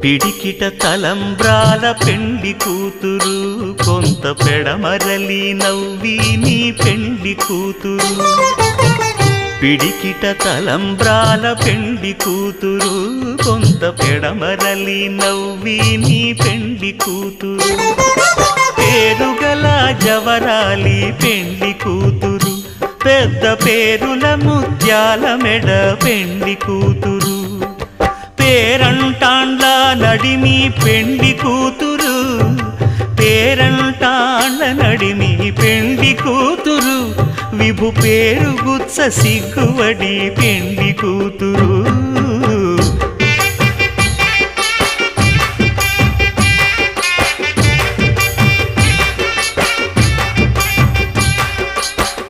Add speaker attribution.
Speaker 1: పిడికిట తలంబ్రాల పెండ్లి కూతురు, కొంత పెడమరలి నవ్వి నీ పెండ్లి కూతురు. పిడికిట తలంబ్రాల పెండ్లి కూతురు, కొంత పెడమరలి నవ్వి నీ పెండ్లి కూతురు. పేరుగల జవరాలి పెండ్లి కూతురు, పెద్ద పేరుల ముత్యాల మెడ పెండ్లి కూతురు. పేరంటాండ్ల నడిమి పెండ్లి కూతురు, పేరంటాండ్ల నడిమి పెండ్లి కూతురు. విభు పేరు గుత్స సిగ్గువడి పెండ్లి కూతురు.